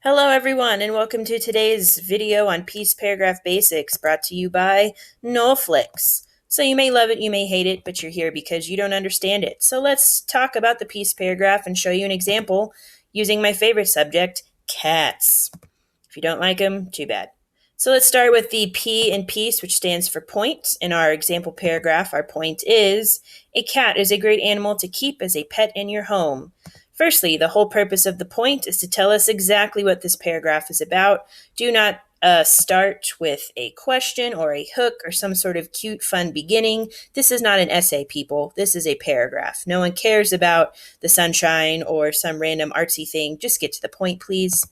Hello everyone and welcome to today's video on piece paragraph basics brought to you by Nol-flix. So you may love it, you may hate it, but you're here because you don't understand it. So let's talk about the piece paragraph and show you an example using my favorite subject, cats. If you don't like them, too bad. So let's start with the P in piece, which stands for point. In our example paragraph, our point is, a cat is a great animal to keep as a pet in your home. Firstly, the whole purpose of the point is to tell us exactly what this paragraph is about. Do not start with a question or a hook or some sort of cute, fun beginning. This is not an essay, people. This is a paragraph. No one cares about the sunshine or some random artsy thing. Just get to the point, please.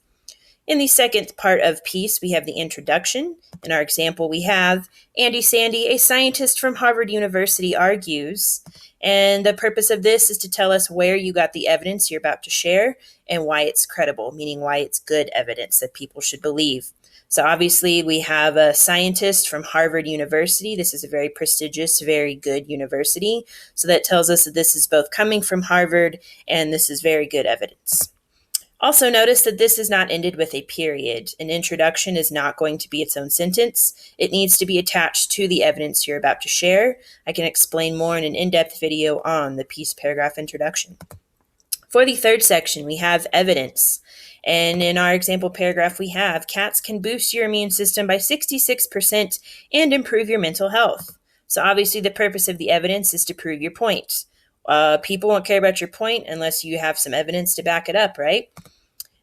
In the second part of piece, we have the introduction. In our example, we have Andy Sandy, a scientist from Harvard University, argues. And the purpose of this is to tell us where you got the evidence you're about to share and why it's credible, meaning why it's good evidence that people should believe. So obviously we have a scientist from Harvard University. This is a very prestigious, very good university. So that tells us that this is both coming from Harvard and this is very good evidence. Also notice that this is not ended with a period. An introduction is not going to be its own sentence. It needs to be attached to the evidence you're about to share. I can explain more in an in-depth video on the piece paragraph introduction. For the third section, we have evidence. And in our example paragraph, we have cats can boost your immune system by 66% and improve your mental health. So obviously the purpose of the evidence is to prove your point. People won't care about your point unless you have some evidence to back it up, right?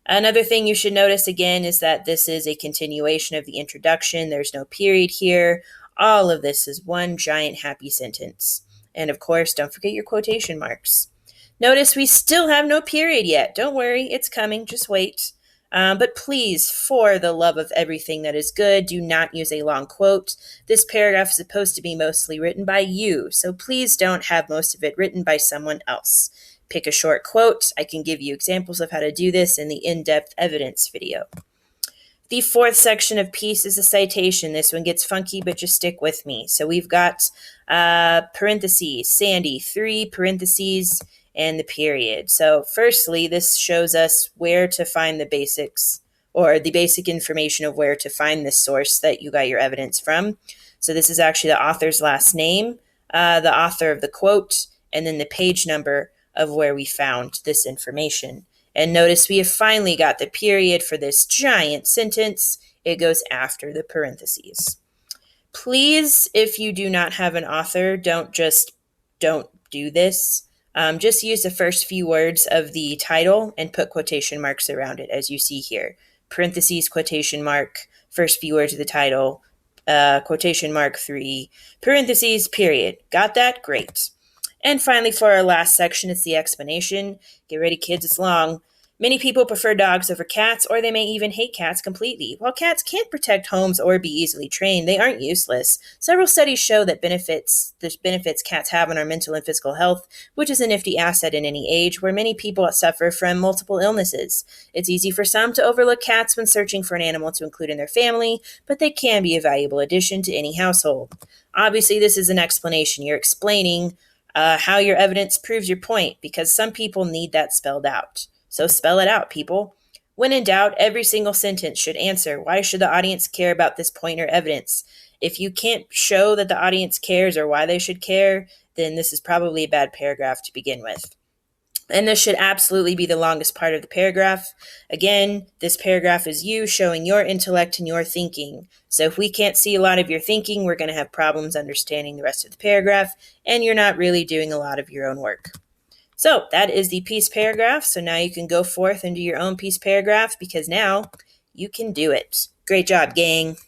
Another thing you should notice again is that this is a continuation of the introduction. There's no period here. All of this is one giant happy sentence. And of course, don't forget your quotation marks. Notice we still have no period yet. Don't worry, it's coming. Just wait. But please, for the love of everything that is good, do not use a long quote. This paragraph is supposed to be mostly written by you, so please don't have most of it written by someone else. Pick a short quote. I can give you examples of how to do this in the in-depth evidence video. The fourth section of piece is a citation. This one gets funky, but just stick with me. So we've got parentheses, Sandy, 3 parentheses, and the period. So firstly, this shows us where to find the basics or the basic information of where to find this source that you got your evidence from. So this is actually the author's last name, the author of the quote, and then the page number of where we found this information. And notice we have finally got the period for this giant sentence. It goes after the parentheses. Please, if you do not have an author, don't do this. Just use the first few words of the title and put quotation marks around it, as you see here. Parentheses, quotation mark, first few words of the title, quotation mark 3, parentheses, period. Got that? Great. And finally, for our last section, it's the explanation. Get ready, kids, it's long. Many people prefer dogs over cats, or they may even hate cats completely. While cats can't protect homes or be easily trained, they aren't useless. Several studies show that the benefits cats have on our mental and physical health, which is a nifty asset in any age where many people suffer from multiple illnesses. It's easy for some to overlook cats when searching for an animal to include in their family, but they can be a valuable addition to any household. Obviously, this is an explanation. You're explaining how your evidence proves your point, because some people need that spelled out. So spell it out, people. When in doubt, every single sentence should answer, why should the audience care about this point or evidence? If you can't show that the audience cares or why they should care, then this is probably a bad paragraph to begin with. And this should absolutely be the longest part of the paragraph. Again, this paragraph is you showing your intellect and your thinking. So if we can't see a lot of your thinking, we're going to have problems understanding the rest of the paragraph, and you're not really doing a lot of your own work. So that is the piece paragraph. So now you can go forth and do your own piece paragraph, because now you can do it. Great job, gang.